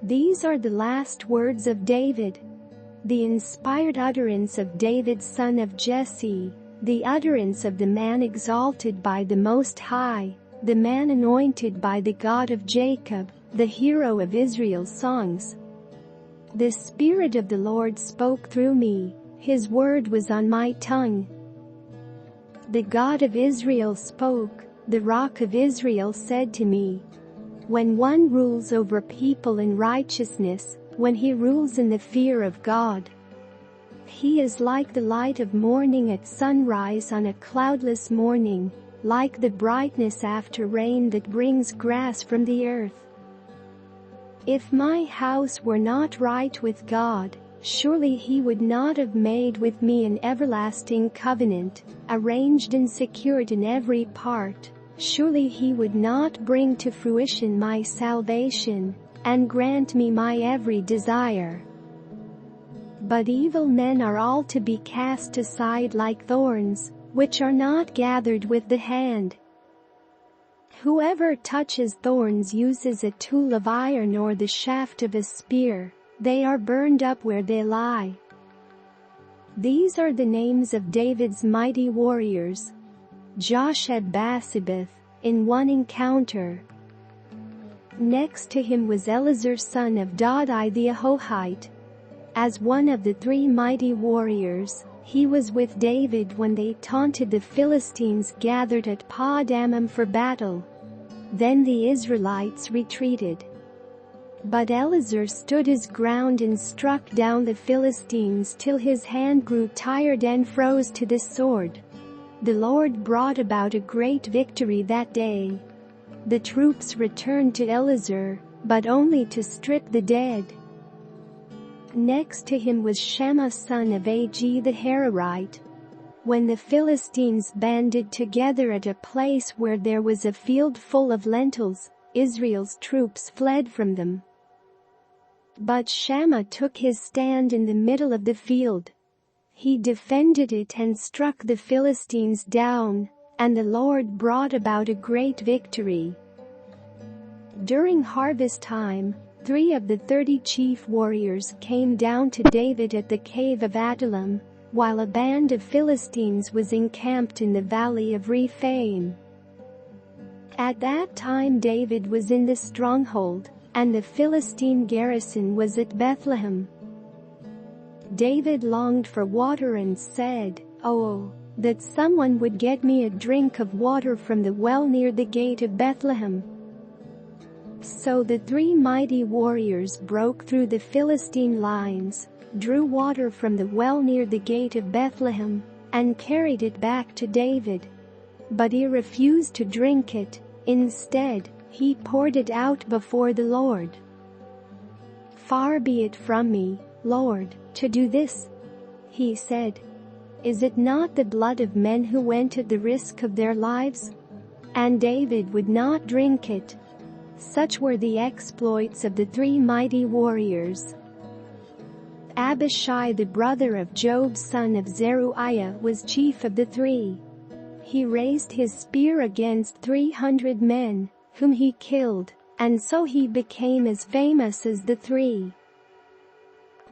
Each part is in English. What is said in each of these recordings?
These are the last words of David, the inspired utterance of David son of Jesse, the utterance of the man exalted by the Most High, the man anointed by the God of Jacob, the hero of Israel's songs. The Spirit of the Lord spoke through me, His word was on my tongue. The God of Israel spoke, the Rock of Israel said to me, when one rules over people in righteousness, when he rules in the fear of God, he is like the light of morning at sunrise on a cloudless morning, like the brightness after rain that brings grass from the earth. If my house were not right with God, surely He would not have made with me an everlasting covenant, arranged and secured in every part. Surely He would not bring to fruition my salvation, and grant me my every desire. But evil men are all to be cast aside like thorns, which are not gathered with the hand. Whoever touches thorns uses a tool of iron or the shaft of a spear, they are burned up where they lie. These are the names of David's mighty warriors. Josheb-Basshebeth, in one encounter. Next to him was Eleazar son of Dodai the Ahohite. As one of the three mighty warriors, he was with David when they taunted the Philistines gathered at Pas Dammim for battle. Then the Israelites retreated. But Eleazar stood his ground and struck down the Philistines till his hand grew tired and froze to the sword. The Lord brought about a great victory that day. The troops returned to Eleazar, but only to strip the dead. Next to him was Shammah son of Agee the Hararite. When the Philistines banded together at a place where there was a field full of lentils, Israel's troops fled from them. But Shammah took his stand in the middle of the field. He defended it and struck the Philistines down, and the Lord brought about a great victory. During harvest time, 3 of the 30 chief warriors came down to David at the cave of Adullam, while a band of Philistines was encamped in the Valley of Rephaim. At that time David was in the stronghold, and the Philistine garrison was at Bethlehem. David longed for water and said, "Oh, that someone would get me a drink of water from the well near the gate of Bethlehem." So the 3 mighty warriors broke through the Philistine lines, drew water from the well near the gate of Bethlehem, and carried it back to David. But he refused to drink it. Instead, he poured it out before the Lord. "Far be it from me, Lord, to do this," he said. "Is it not the blood of men who went at the risk of their lives?" And David would not drink it. Such were the exploits of the 3 mighty warriors. Abishai the brother of Job son of Zeruiah was chief of the 3. He raised his spear against 300 men, whom he killed, and so he became as famous as the 3.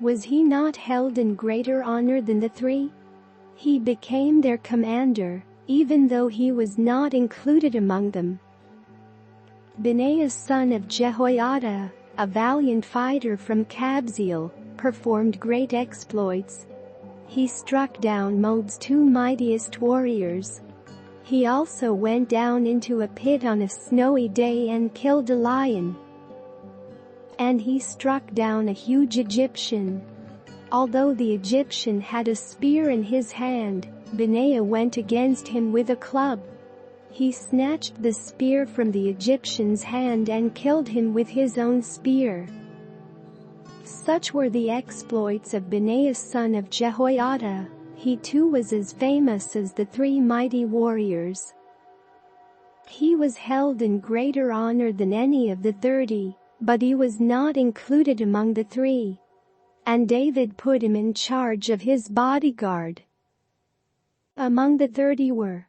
Was he not held in greater honor than the 3? He became their commander, even though he was not included among them. Benaiah son of Jehoiada, a valiant fighter from Kabzeel, performed great exploits. He struck down Moab's 2 mightiest warriors. He also went down into a pit on a snowy day and killed a lion. And he struck down a huge Egyptian. Although the Egyptian had a spear in his hand, Benaiah went against him with a club. He snatched the spear from the Egyptian's hand and killed him with his own spear. Such were the exploits of Benaiah son of Jehoiada. He too was as famous as the 3 mighty warriors. He was held in greater honor than any of the 30, but he was not included among the 3. And David put him in charge of his bodyguard. Among the 30 were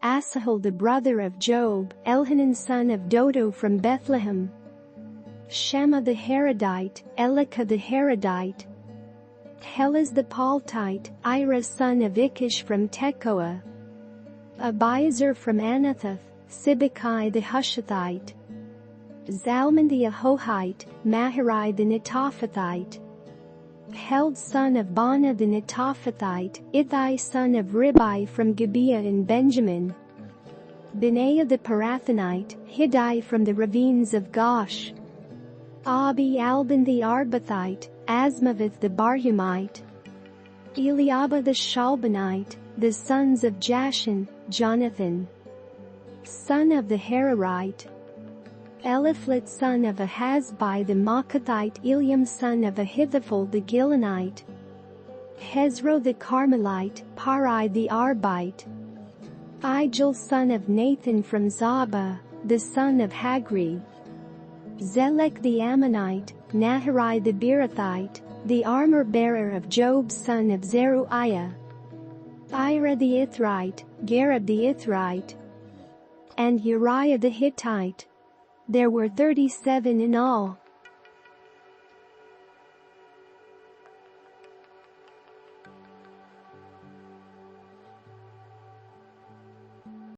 Asahel the brother of Job, Elhanan son of Dodo from Bethlehem, Shammah the Harodite, Elika the Harodite, Helez the Paltite, Ira son of Ikish from Tekoa, Abiezer from Anathoth, Sibbekai the Hushathite, Zalmon the Ahohite, Maharai the Netophathite, Heled son of Baanah the Netophathite, Ithai son of Ribai from Gibeah in Benjamin, Benaiah the Pirathonite, Hiddai from the ravines of Gosh, Abi-Albon the Arbathite, Azmaveth the Barhumite, Eliahba the Shaalbonite, the sons of Jashan, Jonathan, son of the Harodite, Eliphalet son of Ahasbai the Maakathite, Eliam son of Ahithophel the Gilonite, Hezro the Carmelite, Paarai the Arbite, Igel son of Nathan from Zobah, the son of Hagri, Zelek the Ammonite, Naharai the Beerothite, the armor-bearer of Job son of Zeruiah, Ira the Ithrite, Gareb the Ithrite, and Uriah the Hittite. There were 37 in all.